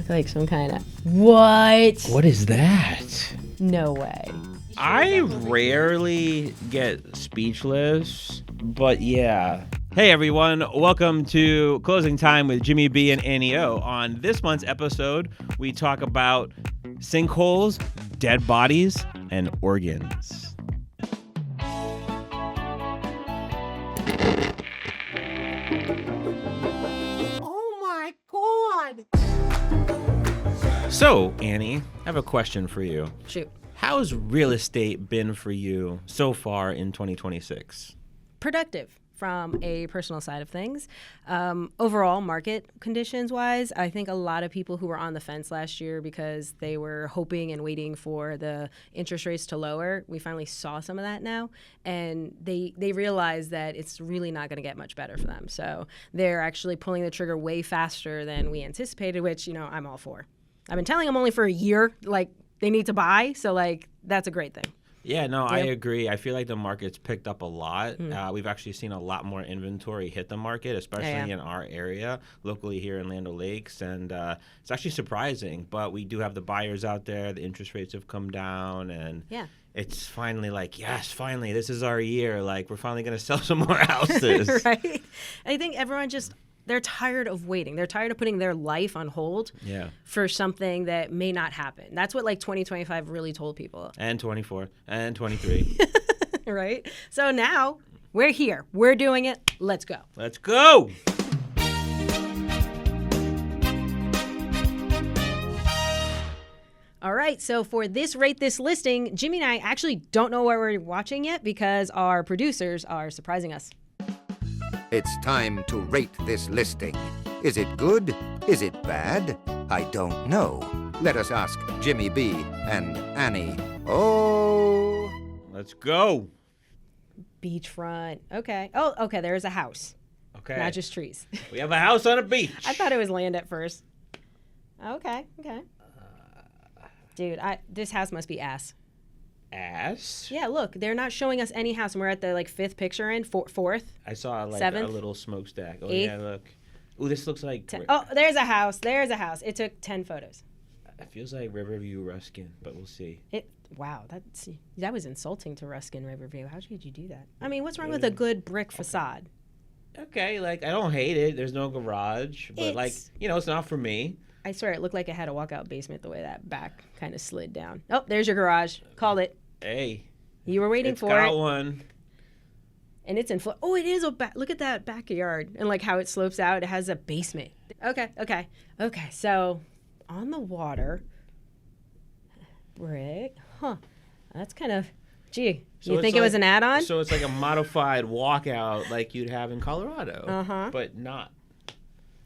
look like some kind of... What? What is that? No way. I rarely get speechless, but yeah. Hey everyone, welcome to Closing Time with Jimmy B and Annie O. On this month's episode, we talk about sinkholes, dead bodies, and organs. Oh my God! So, Annie, I have a question for you. Shoot. How's real estate been for you so far in 2026? Productive from a personal side of things. Overall, market conditions-wise, I think a lot of people who were on the fence last year because they were hoping and waiting for the interest rates to lower, we finally saw some of that now, and they realize that it's really not going to get much better for them. So they're actually pulling the trigger way faster than we anticipated, which, you know, I'm all for. I've been telling them only for a year, like, they need to buy, so, like, that's a great thing. Yeah, no, I agree. I feel like the market's picked up a lot. Mm. We've actually seen a lot more inventory hit the market, especially in our area, locally here in Land O'Lakes, and it's actually surprising. But we do have the buyers out there. The interest rates have come down, and it's finally like, yes, finally, this is our year. Like, we're finally going to sell some more houses. Right? I think everyone they're tired of waiting. They're tired of putting their life on hold for something that may not happen. That's what, like, 2025 really told people. And 24 and 23. Right? So now we're here. We're doing it. Let's go. Let's go. All right. So for this Rate This listing, Jimmy and I actually don't know what we're watching yet because our producers are surprising us. It's time to rate this listing. Is it good? Is it bad? I don't know. Let us ask Jimmy B and Annie. Oh. Let's go. Beachfront. Okay. Oh, okay. There's a house. Okay. Not just trees. We have a house on a beach. I thought it was land at first. Okay. Dude, this house must be ass. Ass? Yeah, look, they're not showing us any house, and we're at the fifth picture in, fourth. I saw seventh, a little smokestack. Oh eighth, yeah, look. Ooh, this looks like. Oh, there's a house. It took 10 photos. It feels like Riverview Ruskin, but we'll see. Wow, that was insulting to Ruskin Riverview. How could you do that? I mean, what's wrong with a good brick facade? Okay, like I don't hate it. There's no garage, but it's not for me. I swear, it looked like it had a walkout basement the way that back kind of slid down. Oh, there's your garage. Called it. Hey. You were waiting for it. It's got one. And it's in oh, it is look at that backyard and like how it slopes out. It has a basement. Okay. So on the water, brick. Huh. That's kind of, gee. So you think it was an add-on? So it's like a modified walkout like you'd have in Colorado, but not.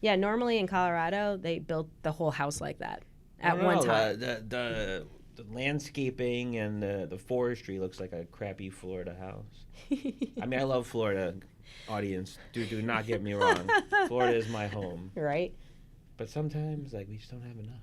Yeah, normally in Colorado, they built the whole house like that at one time. The landscaping and the forestry looks like a crappy Florida house. I mean, I love Florida, audience. Do not get me wrong. Florida is my home. Right. But sometimes, like, we just don't have enough.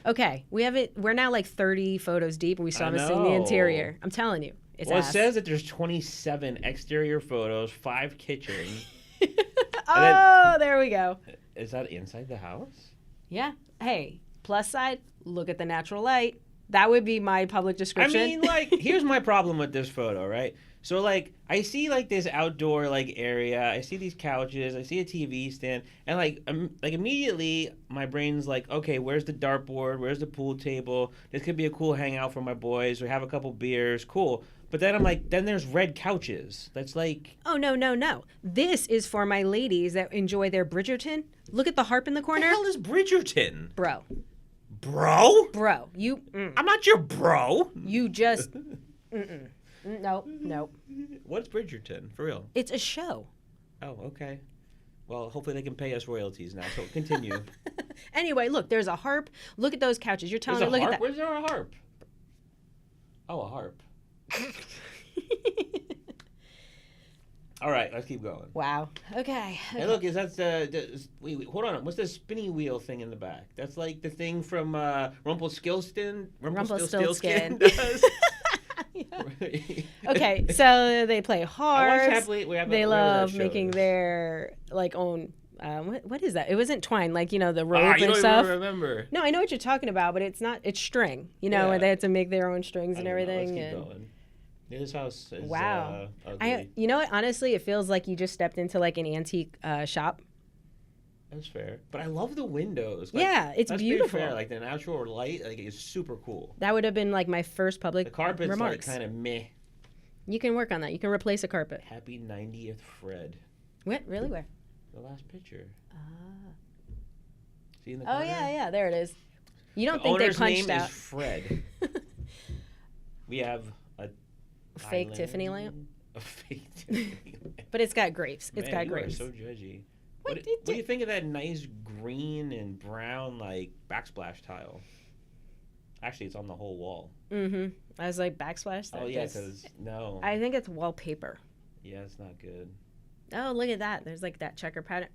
Okay, we have it. We're now like 30 photos deep, and we still haven't seen the interior. I'm telling you, it's ass. It says that there's 27 exterior photos, 5 kitchens. There we go. Is that inside the house? Yeah. Hey, plus side, look at the natural light. That would be my public description. I mean, like, here's my problem with this photo, right? So, like, I see, like, this outdoor, like, area. I see these couches. I see a TV stand. And, like immediately, my brain's like, okay, where's the dartboard? Where's the pool table? This could be a cool hangout for my boys. We have a couple beers. Cool. But then I'm like, then there's red couches. That's like... Oh, no. This is for my ladies that enjoy their Bridgerton. Look at the harp in the corner. What the hell is Bridgerton? Bro. Bro, you... I'm not your bro. You just... No. What's Bridgerton, for real? It's a show. Oh, okay. Well, hopefully they can pay us royalties now, so continue. Anyway, look, there's a harp. Look at those couches. You're telling me, look at that. Where's there a harp? Oh, a harp. All right, let's keep going. Wow. Okay. Hey, look, is that wait, hold on. What's the spinny wheel thing in the back? That's like the thing from Rumpelstiltskin. Rumpelstiltskin does. Okay, so they play harps. We they love making their like own what is that? It wasn't twine, like, the rope You and don't stuff. even remember. No, I know what you're talking about, but it's not. It's string, Yeah. and they had to make their own strings and I don't know. everything. Let's keep and going. This house is wow, ugly. you know what? Honestly, it feels like you just stepped into like an antique shop. That's fair. But I love the windows. Yeah, it's that's beautiful. Fair. Like the natural light, like it's super cool. That would have been like my first public The carpet's remarks. like kind of meh. You can work on that. You can replace a carpet. Happy 90th Fred. What? Really? Where? The last picture. See in the Oh corner? yeah, there it is. You don't The think they owner's punched name out is Fred. We have a fake island- Tiffany lamp? A fake Tiffany lamp. But it's got grapes. It's Man, got you grapes. are so judgy. What What, did what do you think of that nice green and brown like backsplash tile? Actually, it's on the whole wall. I was like, backsplash. Oh yeah, because no. I think it's wallpaper. Yeah, it's not good. Oh, look at that. There's like that checker pattern.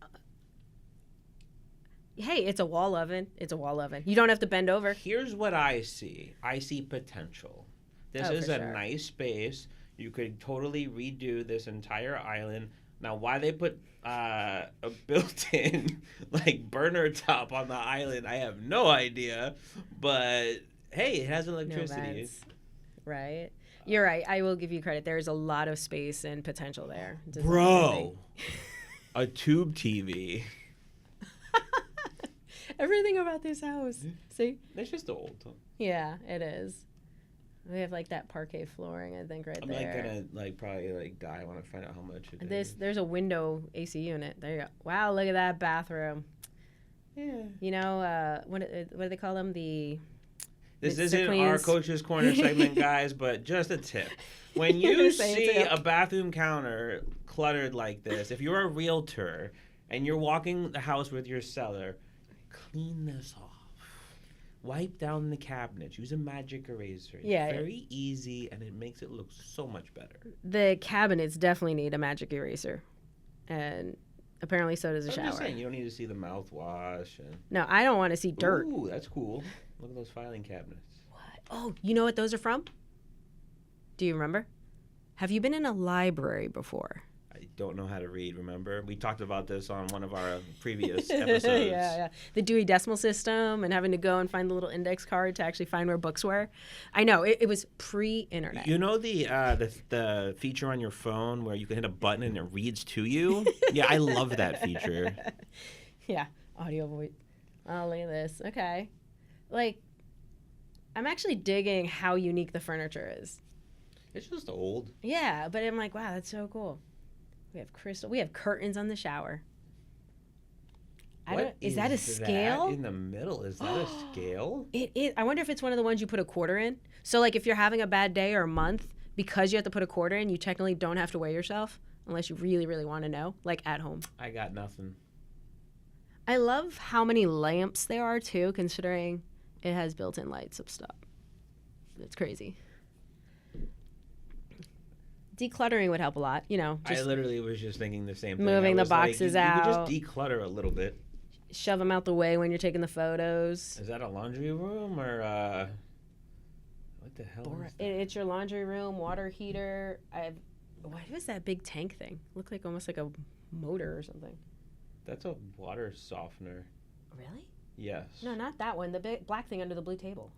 Hey, it's a wall oven. It's a wall oven. You don't have to bend over. Here's what I see. I see potential. This Oh, is for a sure. nice space. You could totally redo this entire island. Now, why they put a built-in like burner top on the island, I have no idea. But hey, it has No electricity. vents. Right. You're right. I will give you credit. There's a lot of space and potential there. Bro, a tube TV. Everything about this house. See? It's just old. Yeah, it is. We have like that parquet flooring, I think, right I'm there. like gonna like probably like die. I want to find out how much it is. There's a window AC unit. There you go. Wow, look at that bathroom. Yeah. What do they call them? This Mr. isn't our Queens. Coach's Corner segment, guys, but just a tip. When you Say see it. a bathroom counter cluttered like this, if you're a realtor and you're walking the house with your seller, clean this off. Wipe down the cabinets. Use a magic eraser. It's Yeah. very easy, and it makes it look so much better. The cabinets definitely need a magic eraser, and apparently so does a I'm shower. just saying, you don't need to see the mouthwash. And... No, I don't want to see dirt. Ooh, that's cool. Look at those filing cabinets. What? Oh, you know what those are from? Do you remember? Have you been in a library before? I don't know how to read, remember? We talked about this on one of our previous episodes. Yeah. The Dewey Decimal System and having to go and find the little index card to actually find where books were. I know, it was pre-internet. You know the feature on your phone where you can hit a button and it reads to you? Yeah, I love that feature. Yeah, audio voice. Oh, look at this. Okay. Like, I'm actually digging how unique the furniture is. It's just old. Yeah, but I'm like, wow, that's so cool. We have crystal. We have curtains on the shower. Is that a scale? That in the middle? Is that a scale? It is. I wonder if it's one of the ones you put a quarter in. So, like, if you're having a bad day or a month, because you have to put a quarter in, you technically don't have to weigh yourself unless you really, really want to know, like at home. I got nothing. I love how many lamps there are, too, considering it has built-in lights up stuff. It's crazy. Decluttering would help a lot, I literally was just thinking the same thing. moving I the was like, boxes you out. could just declutter a little bit. Shove them out the way when you're taking the photos. Is that a laundry room or what the hell is that? It's your laundry room, water heater. What was that big tank thing? Looked like almost like a motor or something. That's a water softener. Really? Yes. No, not that one. The big black thing under the blue table.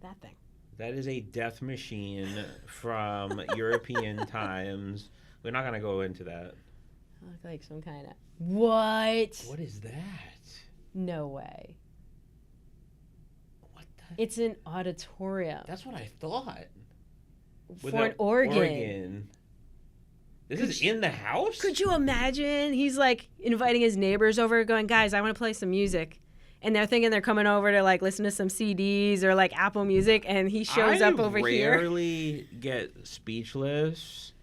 That thing. That is a death machine from European times. We're not going to go into that. Look like some kind of... What? What is that? No way. What the? It's an auditorium. That's what I thought. For an organ. This is in the house? Could you imagine? He's like inviting his neighbors over, going, guys, I want to play some music. And they're thinking they're coming over to like listen to some CDs or like Apple Music, and he shows up over here. I rarely get speechless.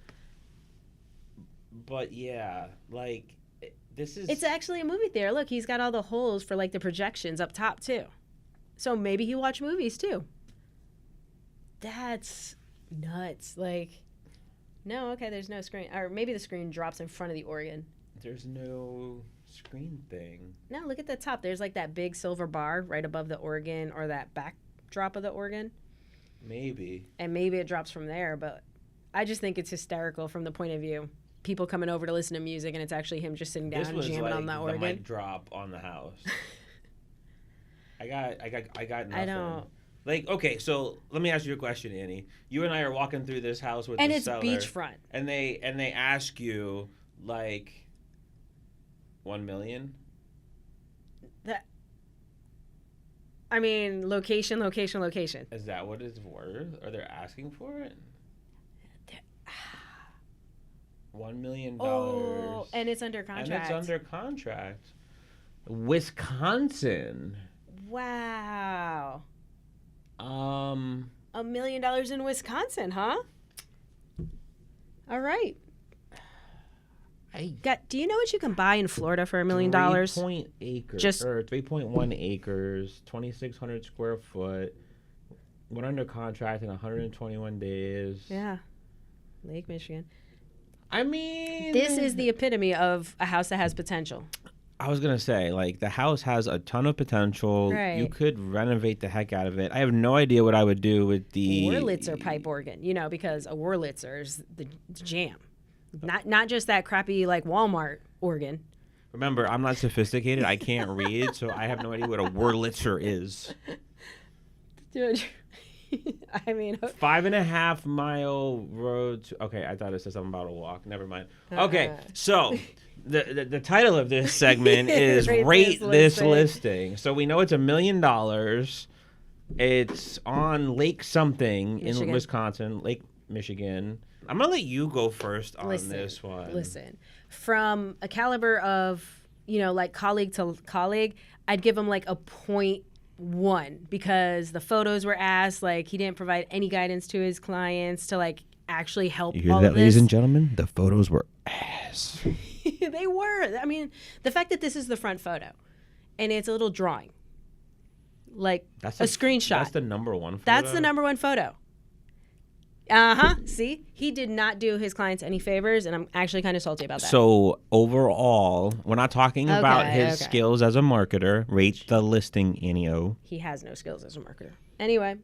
But yeah, like this is... It's actually a movie theater. Look, he's got all the holes for like the projections up top too. So maybe he watched movies too. That's nuts. Like, no, okay, there's no screen. Or maybe the screen drops in front of the organ. There's no screen thing. No, look at the top. There's like that big silver bar right above the organ or that backdrop of the organ. Maybe. And maybe it drops from there, but I just think it's hysterical from the point of view. people coming over to listen to music, and it's actually him just sitting down This and was jamming like on the the organ. mic drop on the house. I got nothing. I don't. Like, okay, so let me ask you a question, Annie. You and I are walking through this house with And the it's seller, beachfront. and they ask you like $1 million. I mean, location. Is that what it's worth? Are they asking for it? $1 million. Oh, and it's under contract. And it's under contract. Wisconsin. Wow. $1 $1 million in Wisconsin, huh? All right. Do you know what you can buy in Florida for $1 million? 3.1 acres, 2,600 square foot. Went under contract in 121 days. Yeah. Lake Michigan. I mean, This is the epitome of a house that has potential. I was gonna say, like, the house has a ton of potential. Right. You could renovate the heck out of it. I have no idea what I would do with the Wurlitzer pipe organ, because a Wurlitzer is the jam. Not just that crappy like Walmart organ. Remember, I'm not sophisticated. I can't read, so I have no idea what a Wurlitzer is. Dude, I mean, 5.5 mile road. Okay, I thought it said something about a walk. Never mind. Okay, so the title of this segment is Rate This Listing. So we know it's $1 million. It's on Lake something in Wisconsin, Lake Michigan. I'm going to let you go first on this one. Listen, from a caliber of, like colleague to colleague, I'd give him like a 0.1 because the photos were asked, like he didn't provide any guidance to his clients to like actually help You hear all that, of this. ladies and gentlemen? The photos were ass. They were. I mean, the fact that this is the front photo and it's a little drawing, like a screenshot. That's the number one photo? That's the number one photo. See, he did not do his clients any favors, and I'm actually kind of salty about that. So overall, we're not talking about his skills as a marketer. Rate the listing, Anio. He has no skills as a marketer. Anyway,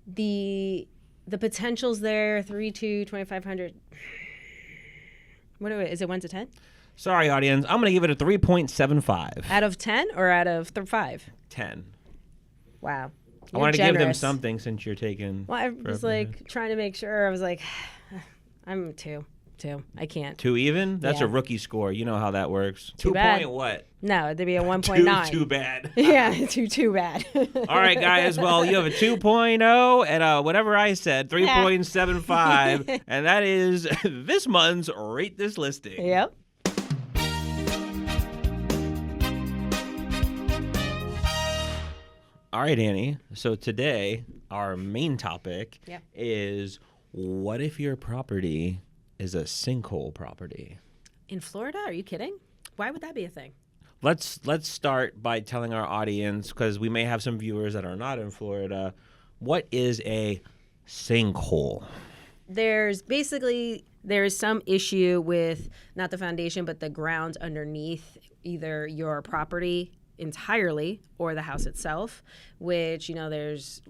the potential's there. 3.2, 2,500. What is it? 1 to 10? Sorry, audience. I'm gonna give it a 3.75 out of 10 or out of 5? 10. Wow. I wanted to give them something since you're taking. Well, I was like trying to make sure. I was like, I'm 2. I can't. 2 even? That's a rookie score. You know how that works. Too 2 bad. point what? No, it'd be a 1.9. Too bad. Yeah, too bad. All right, guys. Well, you have a 2.0 and whatever I said, 3.75, and that is this month's Rate This Listing. Yep. All right, Annie. So today, our main topic Yep. is what if your property is a sinkhole property? In Florida? Are you kidding? Why would that be a thing? Let's start by telling our audience, because we may have some viewers that are not in Florida, what is a sinkhole? There is some issue with not the foundation, but the ground underneath either your property entirely or the house itself, which, there's,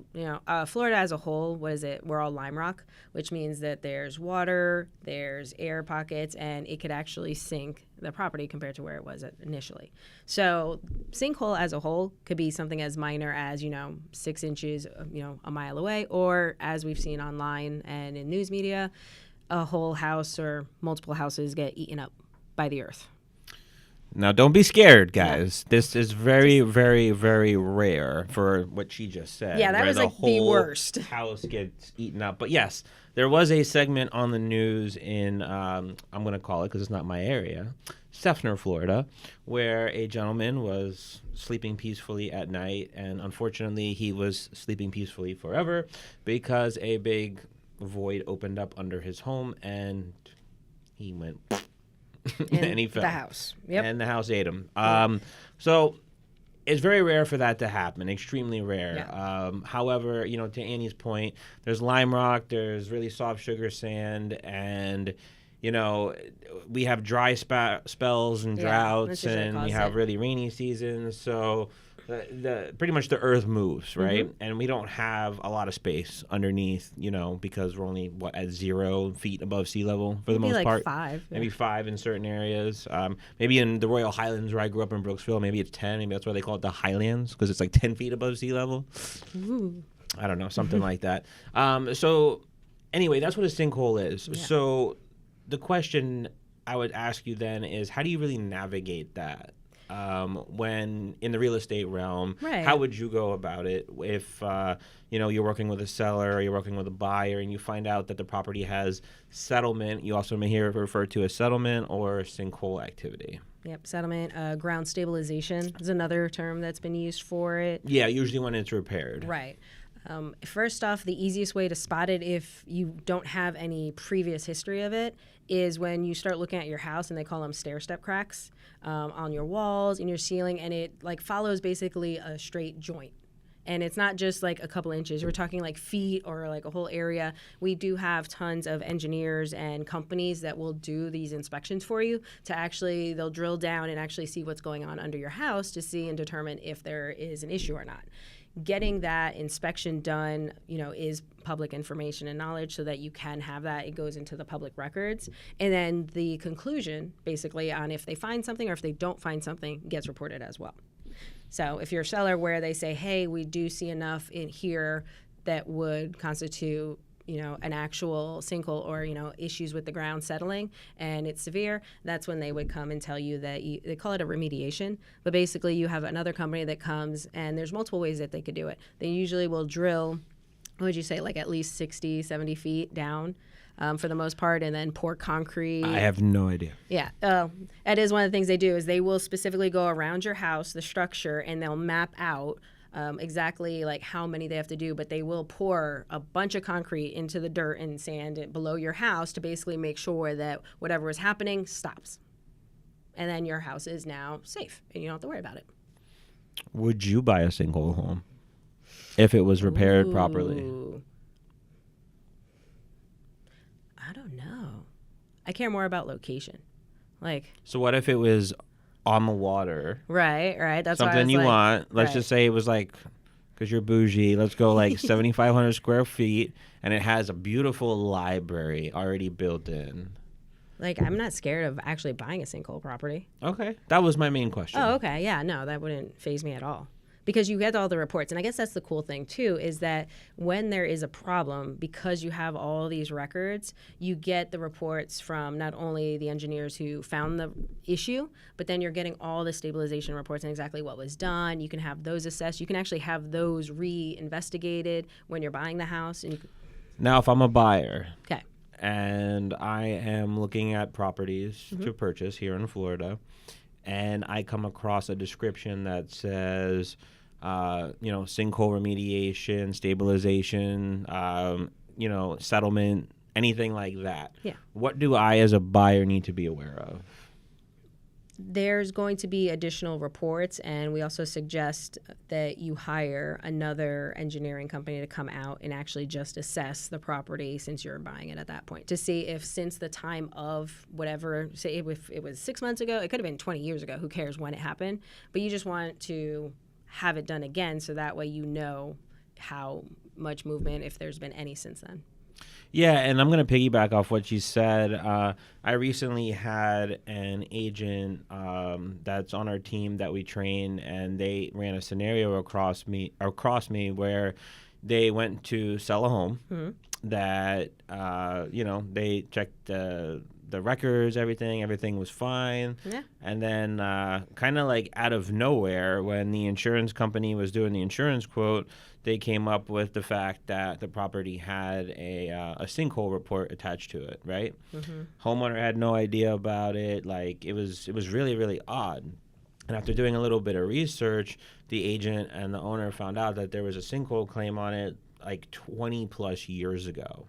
Florida as a whole, what is it? We're all lime rock, which means that there's water, there's air pockets, and it could actually sink the property compared to where it was initially. So sinkhole as a whole could be something as minor as, 6 inches, a mile away, or as we've seen online and in news media, a whole house or multiple houses get eaten up by the earth. Now, don't be scared, guys. Yeah. This is very, very, very rare for what she just said. Yeah, that was like the worst. House gets eaten up. But yes, there was a segment on the news in, I'm going to call it because it's not my area, Seffner, Florida, where a gentleman was sleeping peacefully at night. And unfortunately, he was sleeping peacefully forever because a big void opened up under his home and he went... and he fell. The house. Yep. And the house ate him. So it's very rare for that to happen, extremely rare. Yeah. However, to Annie's point, there's lime rock, there's really soft sugar sand, and, we have dry spells and droughts, and we have really rainy seasons. So pretty much the earth moves, right? And we don't have a lot of space underneath, because we're only at 0 feet above sea level for the most like part. 5, maybe 5 in certain areas. Maybe in the Royal Highlands where I grew up in Brooksville, maybe it's 10. Maybe that's why they call it the Highlands, because it's like 10 feet above sea level. Ooh. I don't know, something like that. So anyway, that's what a sinkhole is. Yeah. So the question I would ask you then is, how do you really navigate that? When in the real estate realm, Right. How would you go about it if you're working with a seller or you're working with a buyer and you find out that the property has settlement? You also may hear it referred to as settlement or sinkhole activity. Yep, settlement. Ground stabilization is another term that's been used for it. Yeah, usually when it's repaired. Right. First off, the easiest way to spot it if you don't have any previous history of it is when you start looking at your house, and they call them stair-step cracks on your walls, in your ceiling, and it follows basically a straight joint. And it's not just like a couple inches. We're talking like feet or like a whole area. We do have tons of engineers and companies that will do these inspections for you they'll drill down and actually see what's going on under your house to see and determine if there is an issue or not. Getting that inspection done, is public information and knowledge so that you can have that. It goes into the public records. And then the conclusion, basically, on if they find something or if they don't find something, gets reported as well. So if you're a seller where they say, hey, we do see enough in here that would constitute an actual sinkhole or, issues with the ground settling and it's severe, that's when they would come and tell you that they call it a remediation. But basically you have another company that comes, and there's multiple ways that they could do it. They usually will drill, what would you say, like at least 60, 70 feet down for the most part, and then pour concrete. I have no idea. Yeah. That is one of the things they do is they will specifically go around your house, the structure, and they'll map out exactly like how many they have to do, but they will pour a bunch of concrete into the dirt and sand below your house to basically make sure that whatever is happening stops. And then your house is now safe and you don't have to worry about it. Would you buy a sinkhole home if it was repaired properly? I don't know. I care more about location. So what if it was on the water? Right. That's something you want. Let's just say it was because you're bougie, let's go 7,500 square feet, and it has a beautiful library already built in. I'm not scared of actually buying a sinkhole property. Okay. That was my main question. Oh, okay. Yeah, no, that wouldn't faze me at all. Because you get all the reports. And I guess that's the cool thing, too, is that when there is a problem, because you have all these records, you get the reports from not only the engineers who found the issue, but then you're getting all the stabilization reports and exactly what was done. You can have those assessed. You can actually have those re-investigated when you're buying the house. Now, if I'm a buyer, okay, and I am looking at properties to purchase here in Florida, and I come across a description that says, sinkhole remediation, stabilization, settlement, anything like that. Yeah. What do I as a buyer need to be aware of? There's going to be additional reports, and we also suggest that you hire another engineering company to come out and actually just assess the property since you're buying it at that point to see if since the time of whatever, say if it was 6 months ago, it could have been 20 years ago, who cares when it happened, but you just want to have it done again so that way you know how much movement, if there's been any since then. Yeah, and I'm going to piggyback off what you said. I recently had an agent that's on our team that we train, and they ran a scenario across me where they went to sell a home that, they checked the records, everything was fine. Yeah. And then kind of out of nowhere, when the insurance company was doing the insurance quote, they came up with the fact that the property had a sinkhole report attached to it, right? Mm-hmm. Homeowner had no idea about it. It was really, really odd. And after doing a little bit of research, the agent and the owner found out that there was a sinkhole claim on it 20 plus years ago.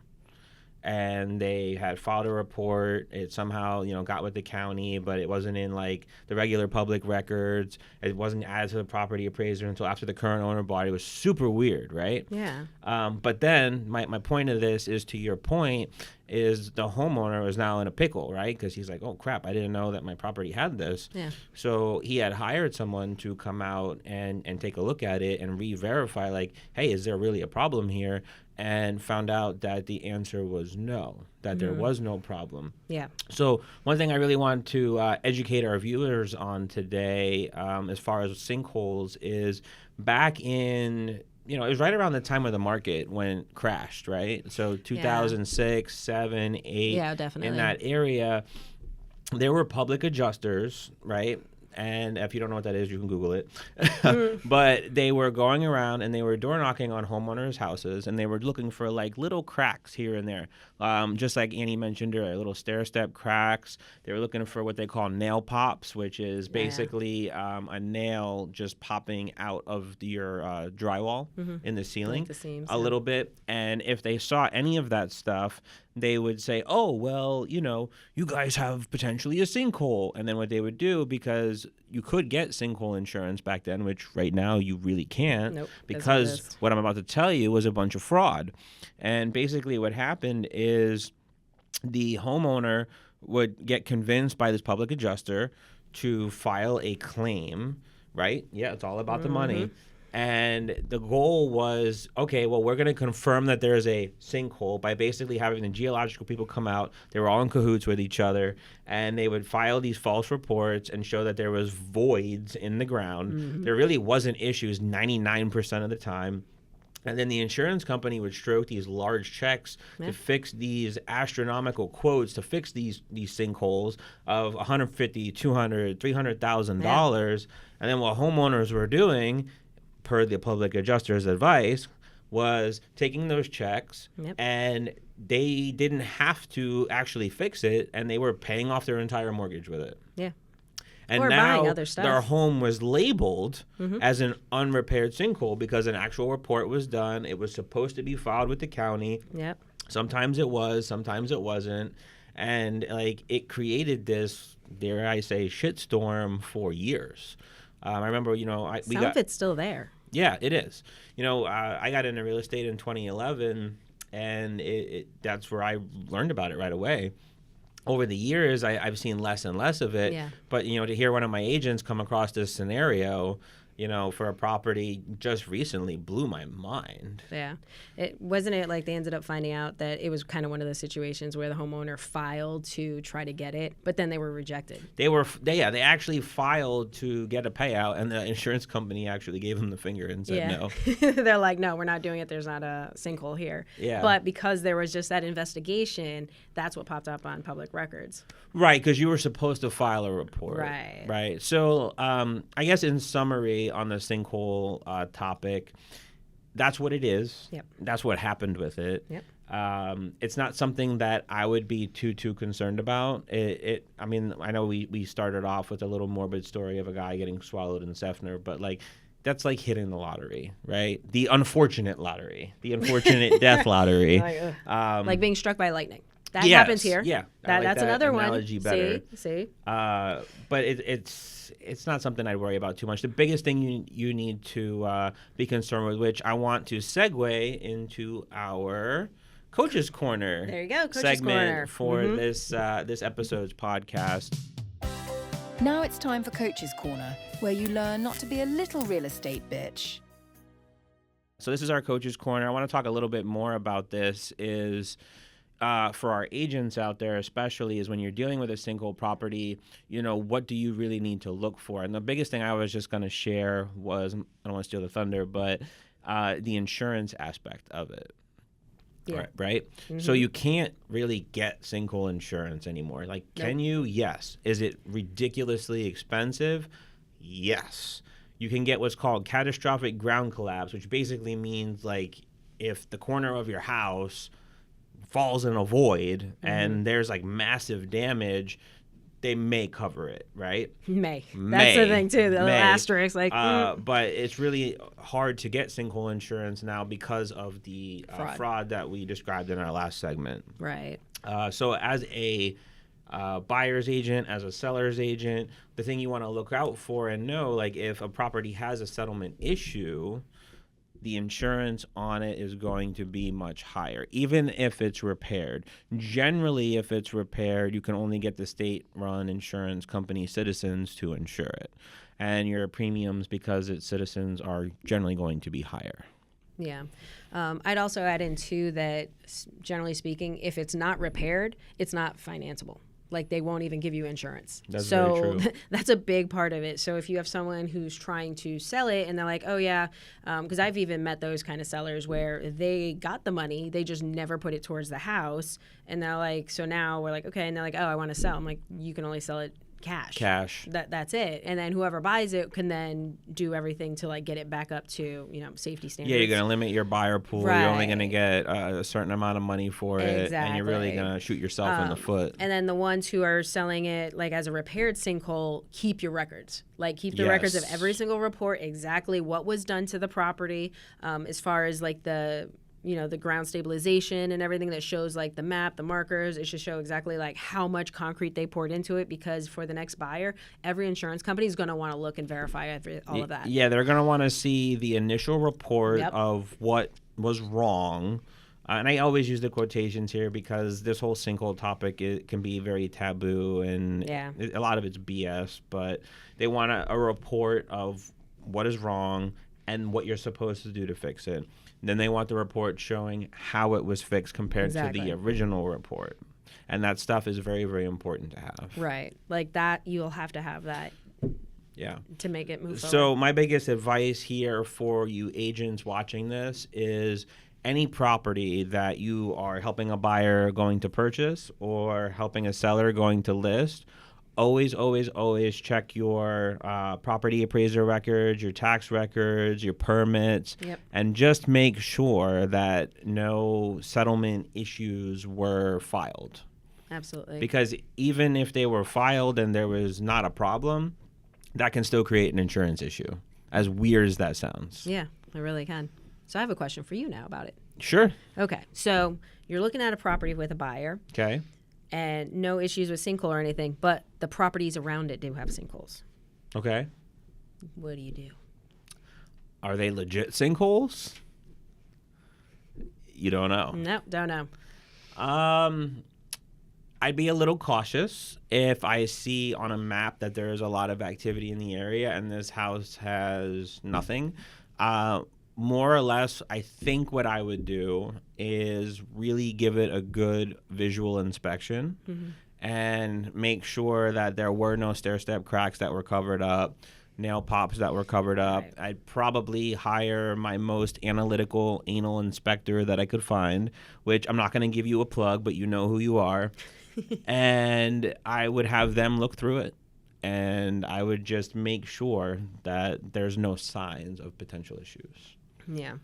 And they had filed a report. It somehow, got with the county, but it wasn't in the regular public records. It wasn't added to the property appraiser until after the current owner bought it. It was super weird, right? Yeah. But then my point of this is, to your point, is the homeowner is now in a pickle, right? Because he's like, oh, crap, I didn't know that my property had this. Yeah. So he had hired someone to come out and take a look at it and re-verify, like, hey, is there really a problem here? And found out that the answer was no, that there was no problem. Yeah. So one thing I really want to educate our viewers on today, as far as sinkholes, is back in, it was right around the time of the market when it crashed, right? So 2006, 7, 8, Yeah, definitely. in that area, there were public adjusters, right? And if you don't know what that is, you can Google it. But they were going around and they were door knocking on homeowners' houses, and they were looking for like little cracks here and there. Just like Annie mentioned earlier, little stair step cracks. They were looking for what they call nail pops, which is basically a nail just popping out of your drywall in the ceiling, Like the seams, a little bit. And if they saw any of that stuff, they would say, oh, well, you guys have potentially a sinkhole. And then what they would do, because you could get sinkhole insurance back then, which right now you really can't, Nope, because what I'm about to tell you was a bunch of fraud. And basically what happened is the homeowner would get convinced by this public adjuster to file a claim, right? Yeah, it's all about the money. And the goal was, okay, well, we're going to confirm that there's a sinkhole by basically having the geological people come out. They were all in cahoots with each other, and they would file these false reports and show that there was voids in the ground. There really wasn't issues 99% of the time. And then the insurance company would stroke these large checks to fix these astronomical quotes to fix these sinkholes of $150,000, $200,000, $300,000. And then what homeowners were doing, per the public adjuster's advice, was taking those checks and they didn't have to actually fix it, and they were paying off their entire mortgage with it. Yeah. And Or now buying other stuff. their home was labeled as an unrepaired sinkhole because an actual report was done. It was supposed to be filed with the county. Yep. Sometimes it was, sometimes it wasn't. And like it created this, dare I say, shitstorm for years. I remember, Some of it's still there. Yeah, it is. I got into real estate in 2011, and that's where I learned about it right away. Over the years, I've seen less and less of it. Yeah. But, to hear one of my agents come across this scenario, for a property just recently blew my mind. Yeah. Wasn't it like they ended up finding out that it was kind of one of those situations where the homeowner filed to try to get it, but then they were rejected. They actually filed to get a payout, and the insurance company actually gave them the finger and said no. They're like, no, we're not doing it. There's not a sinkhole here. Yeah. But because there was just that investigation, that's what popped up on public records. Right, because you were supposed to file a report. Right. Right. So I guess in summary on the sinkhole topic, that's what it is. Yep. That's what happened with it. Yep. It's not something that I would be too concerned about. I mean, I know we started off with a little morbid story of a guy getting swallowed in Seffner, but like that's like hitting the lottery, right? The unfortunate lottery, the unfortunate death lottery. Like being struck by lightning. That happens here. Yeah, that's another analogy one. Better. See. But it's not something I'd worry about too much. The biggest thing you need to be concerned with, which I want to segue into our Coach's Corner. There you go, Coach's segment Corner. for this episode's podcast. Now it's time for Coach's Corner, where you learn not to be a little real estate bitch. So this is our Coach's Corner. I want to talk a little bit more about this. For our agents out there, especially, is when you're dealing with a sinkhole property, what do you really need to look for? And the biggest thing I was just going to share was, I don't want to steal the thunder, but the insurance aspect of it. Yeah. Right? So you can't really get sinkhole insurance anymore. Like, can you? Yes. Is it ridiculously expensive? Yes. You can get what's called catastrophic ground collapse, which basically means like if the corner of your house falls in a void and there's like massive damage, they may cover it, right? May. That's the thing too, the little asterisk. Like, but it's really hard to get sinkhole insurance now because of the fraud that we described in our last segment. Right. So as a buyer's agent, as a seller's agent, the thing you want to look out for and know, like if a property has a settlement issue, the insurance on it is going to be much higher, even if it's repaired. Generally, if it's repaired, you can only get the state-run insurance company, Citizens, to insure it. And your premiums, because it's Citizens, are generally going to be higher. Yeah. I'd also add in, too, that generally speaking, if it's not repaired, it's not financeable. Like, they won't even give you insurance. That's very true. That's a big part of it. So if you have someone who's trying to sell it and they're like, oh, yeah, because I've even met those kind of sellers where they got the money, they just never put it towards the house. And they're like, so now we're like, okay. And they're like, oh, I want to sell. I'm like, you can only sell it cash. That's it. And then whoever buys it can then do everything to like get it back up to, safety standards. Yeah, you're going to limit your buyer pool. Right. You're only going to get a certain amount of money for it. Exactly. And you're really going to shoot yourself in the foot. And then the ones who are selling it like as a repaired sinkhole, keep your records. Like keep the records of every single report, exactly what was done to the property, as far as like the ground stabilization and everything that shows like the map, the markers. It should show exactly like how much concrete they poured into it, because for the next buyer, every insurance company is going to want to look and verify all of that. Yeah, they're going to want to see the initial report of what was wrong. And I always use the quotations here because this whole sinkhole topic, it can be very taboo and a lot of it's BS, but they want a report of what is wrong and what you're supposed to do to fix it. Then they want the report showing how it was fixed compared to the original report. And that stuff is very, very important to have. Right. Like that, you'll have to have that to make it move forward. So my biggest advice here for you agents watching this is any property that you are helping a buyer going to purchase or helping a seller going to list, always, always, always check your property appraiser records, your tax records, your permits, and just make sure that no settlement issues were filed. Absolutely. Because even if they were filed and there was not a problem, that can still create an insurance issue, as weird as that sounds. Yeah, it really can. So I have a question for you now about it. Sure. Okay. So you're looking at a property with a buyer. Okay. And no issues with sinkhole or anything, but the properties around it do have sinkholes. Okay. What do you do? Are they legit sinkholes? You don't know. No, don't know. I'd be a little cautious if I see on a map that there is a lot of activity in the area and this house has nothing. More or less, I think what I would do is really give it a good visual inspection and make sure that there were no stair-step cracks that were covered up, nail pops that were covered up. Right. I'd probably hire my most analytical anal inspector that I could find, which I'm not going to give you a plug, but you know who you are. And I would have them look through it. And I would just make sure that there's no signs of potential issues. Yeah.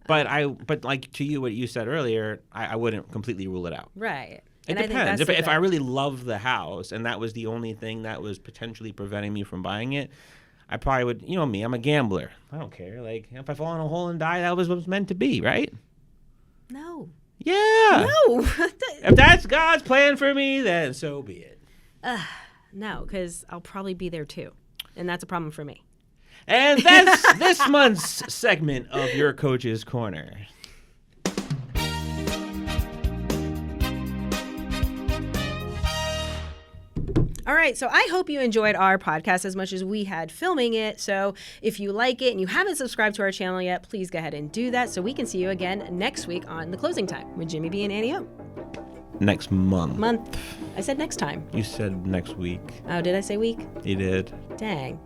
But like to you, what you said earlier, I wouldn't completely rule it out. Right. It depends. If I really love the house and that was the only thing that was potentially preventing me from buying it, I probably would, me, I'm a gambler. I don't care. Like, if I fall in a hole and die, that was what was meant to be, right? No. Yeah. No. If that's God's plan for me, then so be it. No, because I'll probably be there too. And that's a problem for me. And that's this month's segment of Your Coach's Corner. All right, so I hope you enjoyed our podcast as much as we had filming it. So if you like it and you haven't subscribed to our channel yet, please go ahead and do that so we can see you again next week on The Closing Time with Jimmy B and Annie O. Next month. I said next time. You said next week. Oh, did I say week? You did. Dang.